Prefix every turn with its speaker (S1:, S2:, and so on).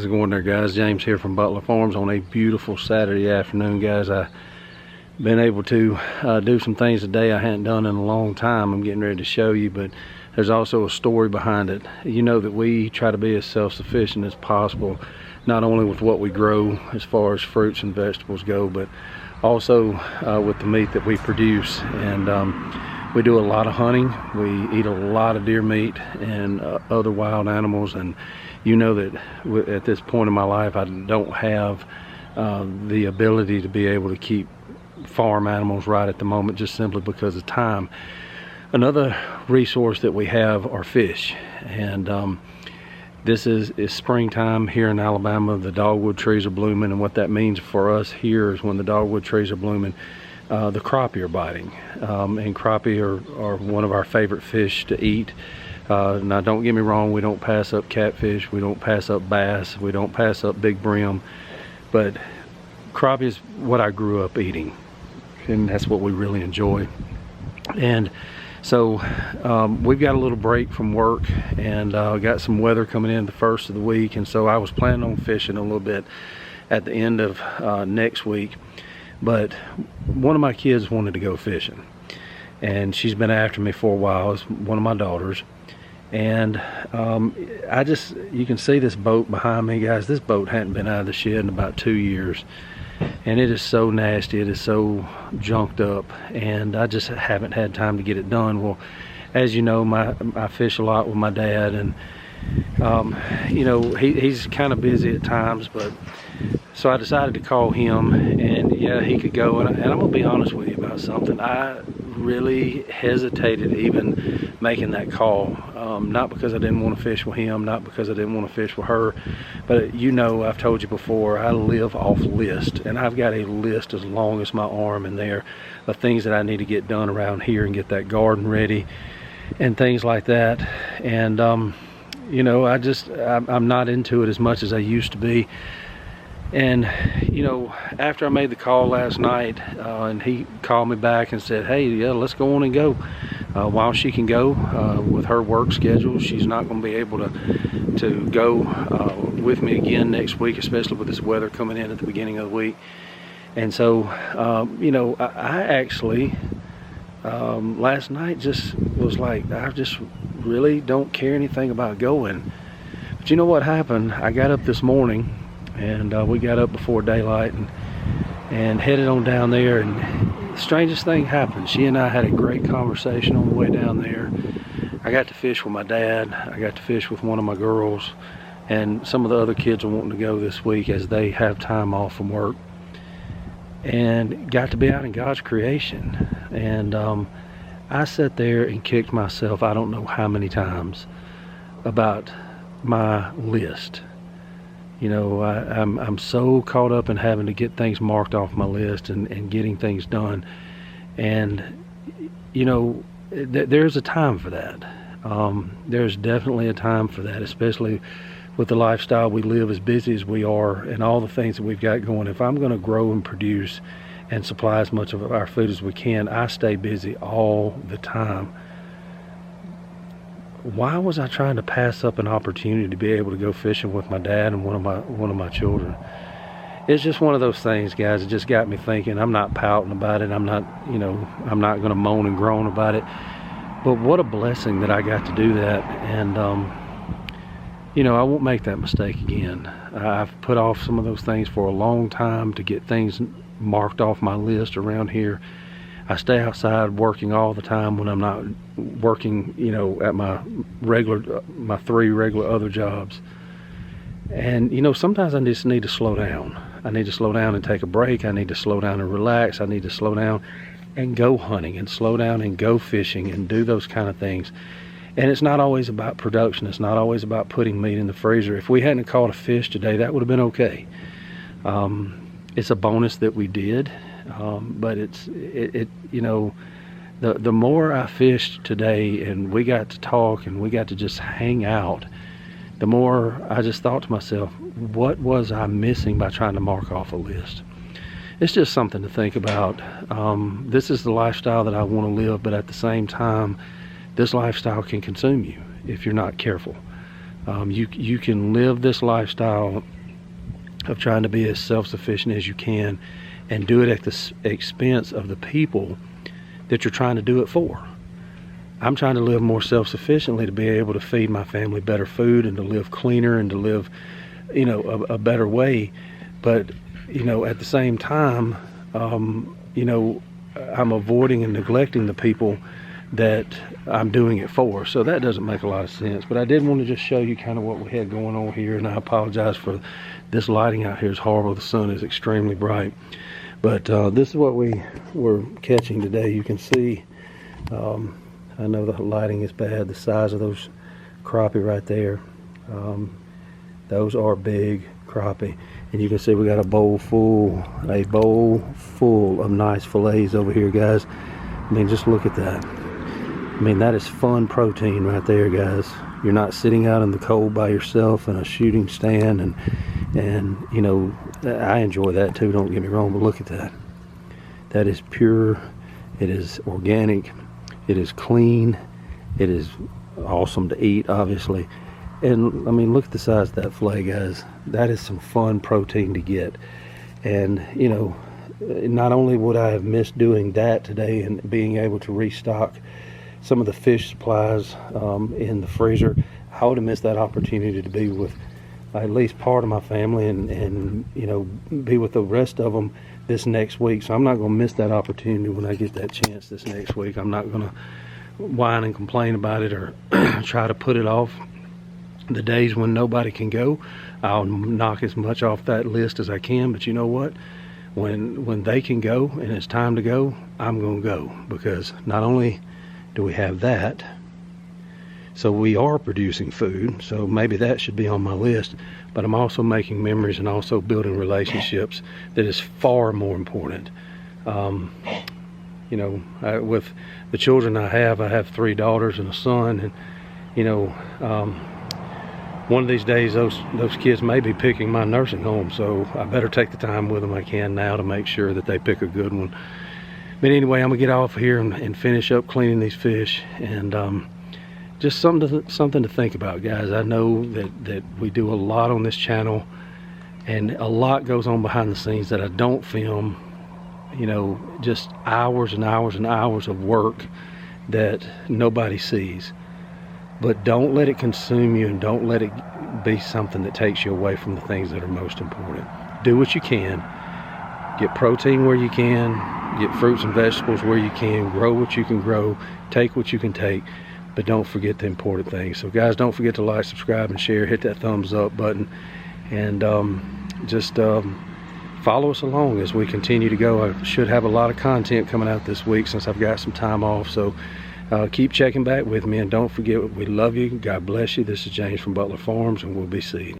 S1: How's it going there, guys? James here from Butler Farms on a beautiful Saturday afternoon, guys. I've been able to do some things today I hadn't done in a long time. I'm getting ready to show you, but there's also a story behind it. You know that we try to be as self-sufficient as possible, not only with what we grow as far as fruits and vegetables go, but also with the meat that we produce. And we do a lot of hunting. We eat a lot of deer meat and other wild animals, and you know that at this point in my life I don't have the ability to be able to keep farm animals right at the moment, just simply because of time. Another resource that we have are fish, and this is springtime here in Alabama. The dogwood trees are blooming, and what that means for us here is when the dogwood trees are blooming, the crappie are biting, and crappie are one of our favorite fish to eat. Now don't get me wrong, we don't pass up catfish, we don't pass up bass, we don't pass up big brim, but crappie is what I grew up eating, and that's what we really enjoy. And so we've got a little break from work, and got some weather coming in the first of the week, and so I was planning on fishing a little bit at the end of next week. But one of my kids wanted to go fishing, and she's been after me for a while. It's one of my daughters. And you can see this boat behind me, guys. This boat hadn't been out of the shed in about 2 years, and it is so nasty, it is so junked up, and I just haven't had time to get it done. Well, as you know, I fish a lot with my dad, and you know, he's kind of busy at times, but so I decided to call him, and yeah, he could go. And I'm gonna be honest with you about something. I really hesitated even making that call, not because I didn't want to fish with him, not because I didn't want to fish with her, but you know, I've told you before, I live off list, and I've got a list as long as my arm in there of things that I need to get done around here and get that garden ready and things like that. And you know, I'm not into it as much as I used to be. And you know, after I made the call last night, and he called me back and said, hey, yeah, let's go on and go. While she can go with her work schedule, she's not going to be able to go with me again next week, especially with this weather coming in at the beginning of the week. And so you know, I actually last night just was like, I just really don't care anything about going. But you know what happened? I got up this morning, and we got up before daylight and headed on down there, and the strangest thing happened. She and I had a great conversation on the way down there. I got to fish with my dad, I got to fish with one of my girls, and some of the other kids are wanting to go this week as they have time off from work, and got to be out in God's creation. And I sat there and kicked myself I don't know how many times about my list. You know, I'm so caught up in having to get things marked off my list and getting things done. And, you know, there's a time for that. There's definitely a time for that, especially with the lifestyle we live, as busy as we are, and all the things that we've got going. If I'm going to grow and produce and supply as much of our food as we can, I stay busy all the time. Why was I trying to pass up an opportunity to be able to go fishing with my dad and one of my children? It's just one of those things, guys. It just got me thinking. I'm not pouting about it. I'm not, you know, I'm not going to moan and groan about it. But what a blessing that I got to do that. And you know, I won't make that mistake again. I've put off some of those things for a long time to get things marked off my list around here. I stay outside working all the time when I'm not working, you know, at my 3 regular other jobs. And, you know, sometimes I just need to slow down. I need to slow down and take a break. I need to slow down and relax. I need to slow down and go hunting, and slow down and go fishing, and do those kind of things. And it's not always about production. It's not always about putting meat in the freezer. If we hadn't caught a fish today, that would have been okay. It's a bonus that we did. But you know, the more I fished today, and we got to talk, and we got to just hang out, the more I just thought to myself, what was I missing by trying to mark off a list? It's just something to think about. This is the lifestyle that I want to live, but at the same time, this lifestyle can consume you if you're not careful. You can live this lifestyle of trying to be as self-sufficient as you can and do it at the expense of the people that you're trying to do it for. I'm trying to live more self-sufficiently to be able to feed my family better food and to live cleaner and to live, you know, a better way. But, you know, at the same time, you know, I'm avoiding and neglecting the people that I'm doing it for. So that doesn't make a lot of sense. But I did want to just show you kind of what we had going on here, and I apologize for this lighting out here is horrible. The sun is extremely bright. But this is what we were catching today. You can see, I know the lighting is bad, the size of those crappie right there. Those are big crappie. And you can see we got a bowl full of nice fillets over here, guys. I mean, just look at that. I mean, that is fun protein right there, guys. You're not sitting out in the cold by yourself in a shooting stand, and you know, I enjoy that too, don't get me wrong, but look at that. That is pure, it is organic, it is clean, it is awesome to eat, obviously. And I mean, look at the size of that fillet, guys. That is some fun protein to get. And you know, not only would I have missed doing that today and being able to restock some of the fish supplies in the freezer, I would have missed that opportunity to be with at least part of my family and you know, be with the rest of them this next week. So I'm not going to miss that opportunity when I get that chance this next week. I'm not going to whine and complain about it or try to put it off. The days when nobody can go, I'll knock as much off that list as I can. But you know what? When they can go and it's time to go, I'm going to go, because not only do we have that, so we are producing food, so maybe that should be on my list, but I'm also making memories and also building relationships that is far more important. You know, with the children I have 3 daughters and a son, and you know, one of these days those kids may be picking my nursing home, so I better take the time with them I can now to make sure that they pick a good one. But anyway, I'm gonna get off here and finish up cleaning these fish, and just something to think about, guys. I know that we do a lot on this channel, and a lot goes on behind the scenes that I don't film. You know, just hours and hours and hours of work that nobody sees. But don't let it consume you, and don't let it be something that takes you away from the things that are most important. Do what you can. Get protein where you can. Get fruits and vegetables where you can. Grow what you can grow. Take what you can take. But don't forget the important things. So guys, don't forget to like, subscribe, and share. Hit that thumbs up button. And just follow us along as we continue to go. I should have a lot of content coming out this week since I've got some time off. So keep checking back with me, and don't forget, we love you. God bless you. This is James from Butler Farms, and we'll be seeing you.